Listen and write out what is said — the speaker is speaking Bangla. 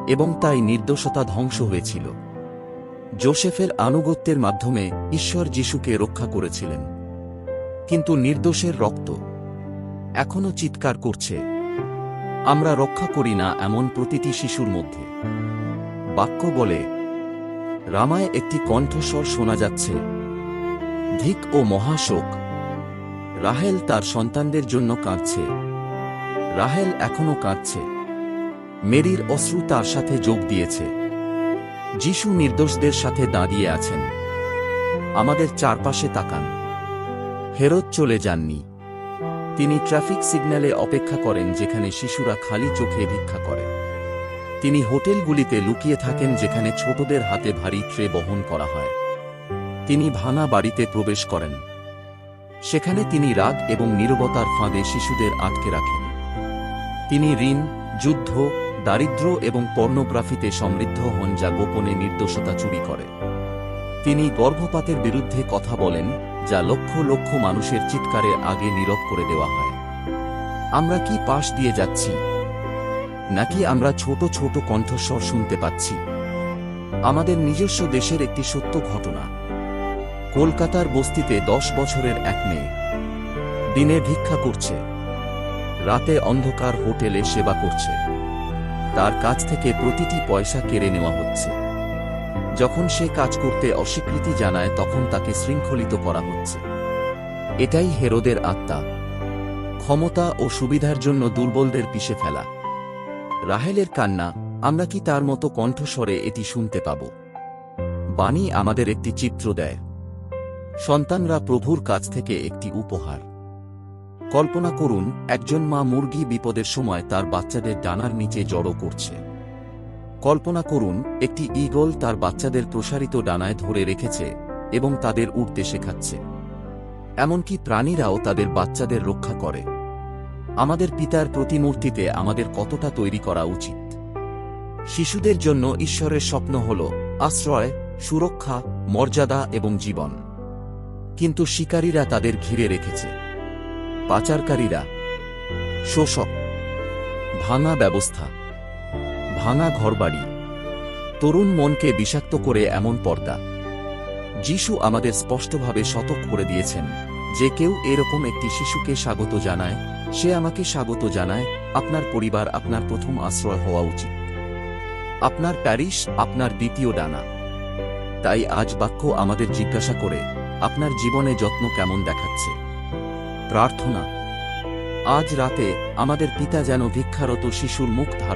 এবং তাই নির্দোষতা ধ্বংস হয়েছিল। যোসেফের আনুগত্যের মাধ্যমে ঈশ্বর যিশুকে রক্ষা করেছিলেন। কিন্তু নির্দোষের রক্ত এখনও চিৎকার করছে, আমরা রক্ষা করি না এমন প্রতিটি শিশুর মধ্যে। বাক্য বলে, রামায় একটি কণ্ঠস্বর শোনা যাচ্ছে, ধিক ও মহাশোক। রাহেল তার সন্তানদের জন্য কাঁদছে। রাহেল এখনও কাঁদছে। মেরির অশ্রু তার সাথে যোগ দিয়েছে। যিশু নির্দোষদের সাথে দাঁড়িয়ে আছেন। আমাদের চারপাশে তাকান। হেরোদ চলে যাননি। তিনি ট্রাফিক সিগন্যালে অপেক্ষা করেন যেখানে শিশুরা খালি চোখে ভিক্ষা করে। তিনি হোটেলগুলিতে লুকিয়ে থাকেন যেখানে ছোটদের হাতে ভারী ট্রে বহন করা হয়। তিনি ভাঙা বাড়িতে প্রবেশ করেন। সেখানে তিনি রাগ এবং নীরবতার ফাঁদে শিশুদের আটকে রাখেন। তিনি ঋণ, যুদ্ধ, দারিদ্র্য এবং পর্নোগ্রাফিতে সমৃদ্ধ হন যা গোপনে নির্দোষতা চুরি করে। তিনি গর্ভপাতের বিরুদ্ধে কথা বলেন যা লক্ষ লক্ষ মানুষের চিৎকারে আগে নীরব করে দেওয়া হয়। আমরা কি পাশ দিয়ে যাচ্ছি, নাকি আমরা ছোট ছোট কণ্ঠস্বর শুনতে পাচ্ছি? আমাদের নিজস্ব দেশের একটি সত্য ঘটনা। কলকাতার বস্তিতে 10 বছরের এক মেয়ে দিনে ভিক্ষা করছে, রাতে অন্ধকার হোটেলে সেবা করছে। তার কাছ থেকে প্রতিটি পয়সা কেড়ে নেওয়া হচ্ছে। যখন সে কাজ করতে অস্বীকৃতি জানায় তখন তাকে শৃঙ্খলিত করা হচ্ছে। এটাই হেরোদের আত্মা, ক্ষমতা ও সুবিধার জন্য দুর্বলদের পিষে ফেলা। রাহেলের কান্না, আমরা কি তার মতো কণ্ঠস্বরে এটি শুনতে পাব? বাণী আমাদের একটি চিত্র দেয়। সন্তানরা প্রভুর কাছ থেকে একটি উপহার। কল্পনা করুন, একজন মা মুরগি বিপদের সময় তার বাচ্চাদের ডানার নিচে জড়ো করছে। কল্পনা করুন, একটি ঈগল তার বাচ্চাদের প্রসারিত ডানায় ধরে রেখেছে এবং তাদের উড়তে শেখাচ্ছে। এমনকি প্রাণীরাও তাদের বাচ্চাদের রক্ষা করে। আমাদের পিতার প্রতিমূর্তিতে আমাদের কতটা তৈরি করা উচিত? শিশুদের জন্য ঈশ্বরের স্বপ্ন হল আশ্রয়, সুরক্ষা, মর্যাদা এবং জীবন। কিন্তু শিকারীরা তাদের ঘিরে রেখেছে। পাচারকারীরা, শোষক, ভাঙা ব্যবস্থা, ভাঙা ঘরবাড়ি, তরুণ মনকে বিষাক্ত করে এমন পর্দা। যিশু আমাদের স্পষ্টভাবে সতর্ক করে দিয়েছেন, যে কেউ এরকম একটি শিশুকে স্বাগত জানায়, সে আমাকে স্বাগত জানায়। আপনার পরিবার আপনার প্রথম আশ্রয় হওয়া উচিত। আপনার প্যারিশ আপনার দ্বিতীয় ডানা। তাই আজ বাক্য আমাদের জিজ্ঞাসা করে, আপনার জীবনে যত্ন কেমন দেখাচ্ছে? প্রার্থনা। আজ রাতে আমাদের পিতা যেন ভিক্ষারত শিশুর মুখ ধারণ